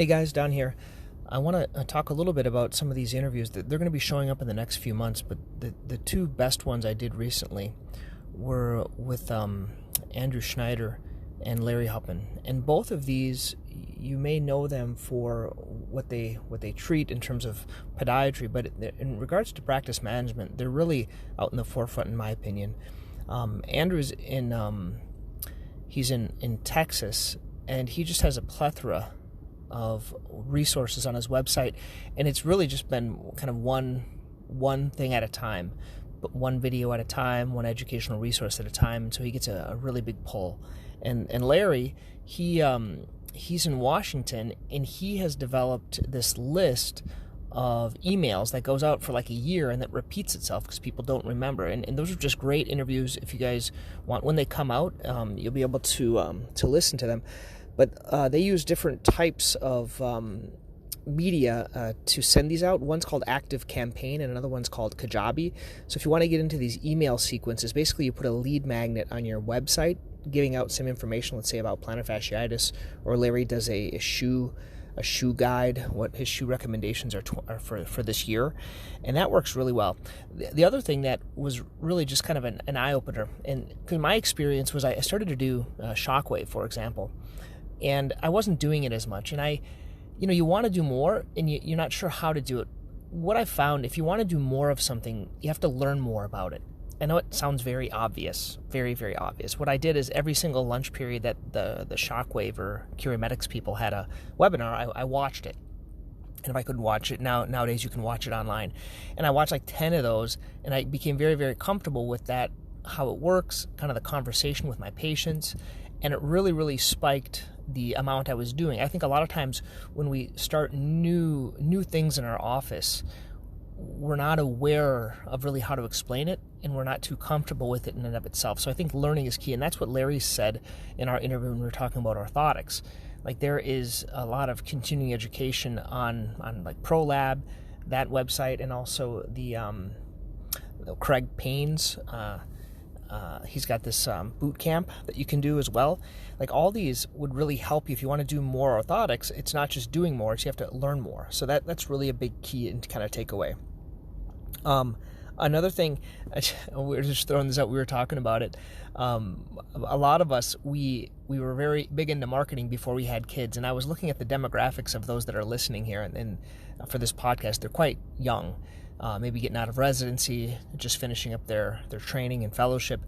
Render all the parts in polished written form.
Hey guys, Don here. I want to talk a little bit about some of these interviews that they're going to be showing up in the next few months, but the two best ones I did recently were with Andrew Schneider and Larry Huppin. And both of these, you may know them for what they treat in terms of podiatry, but in regards to practice management, they're really out in the forefront in my opinion. Andrew's he's in Texas, and he just has a plethora of resources on his website, and it's really just been kind of one thing at a time, but one video at a time, one educational resource at a time, so he gets a really big pull. And Larry, he's in Washington, and he has developed this list of emails that goes out for like a year and that repeats itself because people don't remember, and those are just great interviews. If you guys want, when they come out, you'll be able to listen to them. But they use different types of media to send these out. One's called Active Campaign, and another one's called Kajabi. So if you want to get into these email sequences, basically you put a lead magnet on your website giving out some information, let's say about plantar fasciitis, or Larry does a shoe guide, what his shoe recommendations are for this year, and that works really well. The other thing that was really just kind of an eye-opener, and because my experience was I started to do Shockwave, for example, and I wasn't doing it as much, and you want to do more, and you're not sure how to do it. What I found, if you want to do more of something, you have to learn more about it. I know it sounds very obvious, very, very obvious. What I did is every single lunch period that the Shockwave or Curiomedics people had a webinar, I watched it. And if I couldn't watch it, nowadays you can watch it online. And I watched like 10 of those, and I became very, very comfortable with that, how it works, kind of the conversation with my patients, and it really, really spiked the amount I was doing. I think a lot of times when we start new things in our office, we're not aware of really how to explain it, and we're not too comfortable with it in and of itself. So I think learning is key, and that's what Larry said in our interview when we were talking about orthotics. Like, there is a lot of continuing education on like ProLab, that website, and also the Craig Payne's. He's got this boot camp that you can do as well. Like, all these would really help you if you want to do more orthotics. It's not just doing more, it's you have to learn more. So that's really a big key and kind of takeaway. Another thing, we're just throwing this out, we were talking about it. A lot of us, we were very big into marketing before we had kids, and I was looking at the demographics of those that are listening here, and for this podcast, they're quite young. Maybe getting out of residency, just finishing up their training and fellowship.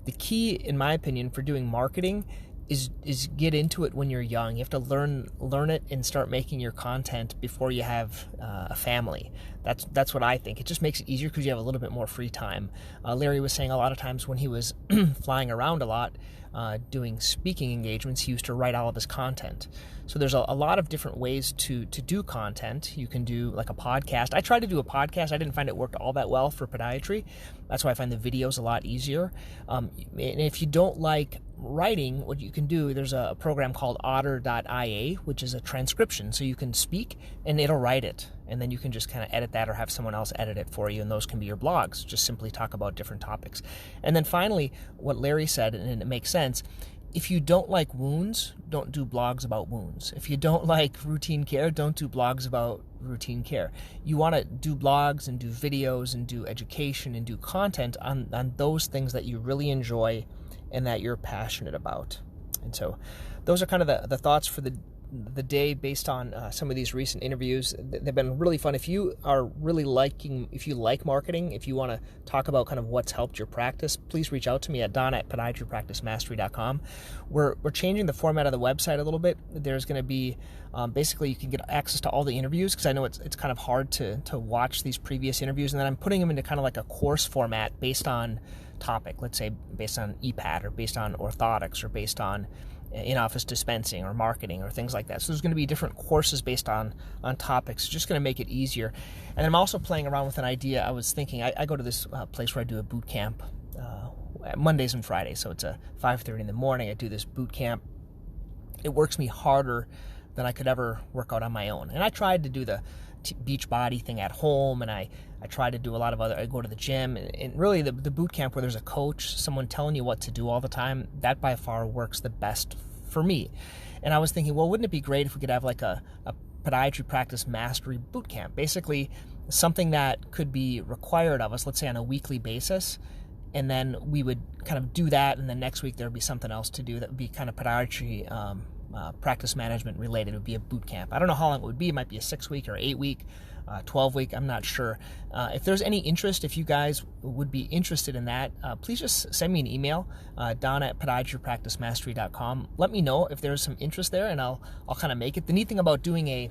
The key, in my opinion, for doing marketing is get into it when you're young. You have to learn it and start making your content before you have a family. That's what I think. It just makes it easier because you have a little bit more free time. Larry was saying a lot of times when he was flying around a lot, doing speaking engagements, he used to write all of his content. So there's a lot of different ways to do content. You can do like a podcast. I tried to do a podcast. I didn't find it worked all that well for podiatry. That's why I find the videos a lot easier. And if you don't like writing, what you can do, there's a program called otter.ia, which is a transcription. So you can speak and it'll write it. And then you can just kind of edit that or have someone else edit it for you. And those can be your blogs. Just simply talk about different topics. And then finally, what Larry said, and it makes sense, if you don't like wounds, don't do blogs about wounds. If you don't like routine care, don't do blogs about routine care. You want to do blogs and do videos and do education and do content on those things that you really enjoy and that you're passionate about. And so those are kind of the thoughts for the day based on some of these recent interviews. They've been really fun. If you are really if you like marketing, if you want to talk about kind of what's helped your practice, please reach out to me at don@podiatrypracticemastery.com. We're changing the format of the website a little bit. There's going to be basically you can get access to all the interviews, because I know it's kind of hard to watch these previous interviews, and then I'm putting them into kind of like a course format based on topic, let's say based on EPAT or based on orthotics or based on in-office dispensing or marketing or things like that. So there's going to be different courses based on topics. It's just going to make it easier. And I'm also playing around with an idea. I was thinking, I go to this place where I do a boot camp Mondays and Fridays. So it's 5:30 in the morning. I do this boot camp. It works me harder than I could ever work out on my own. And I tried to do the beach body thing at home, and I try to do a lot of I go to the gym, and really the boot camp where there's a coach, someone telling you what to do all the time, that by far works the best for me. And I was thinking, well, wouldn't it be great if we could have like a podiatry practice mastery boot camp, basically something that could be required of us, let's say on a weekly basis, and then we would kind of do that, and then next week there would be something else to do that would be kind of podiatry practice management related. It would be a boot camp. I don't know how long it would be. It might be a 6-week or 8-week, 12-week. I'm not sure. If there's any interest, if you guys would be interested in that, please just send me an email, don@podiatrypracticemastery.com. Let me know if there's some interest there, and I'll kind of make it. The neat thing about doing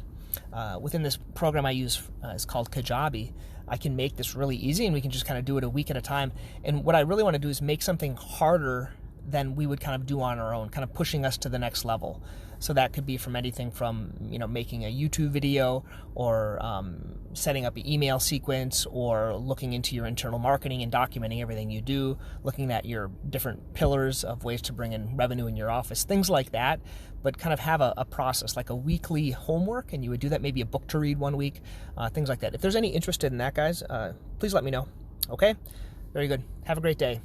within this program I use is called Kajabi. I can make this really easy, and we can just kind of do it a week at a time. And what I really want to do is make something harder than we would kind of do on our own, kind of pushing us to the next level. So that could be from anything from, making a YouTube video, or setting up an email sequence, or looking into your internal marketing and documenting everything you do, looking at your different pillars of ways to bring in revenue in your office, things like that, but kind of have a process, like a weekly homework, and you would do that, maybe a book to read one week, things like that. If there's any interest in that, guys, please let me know. Okay? Very good. Have a great day.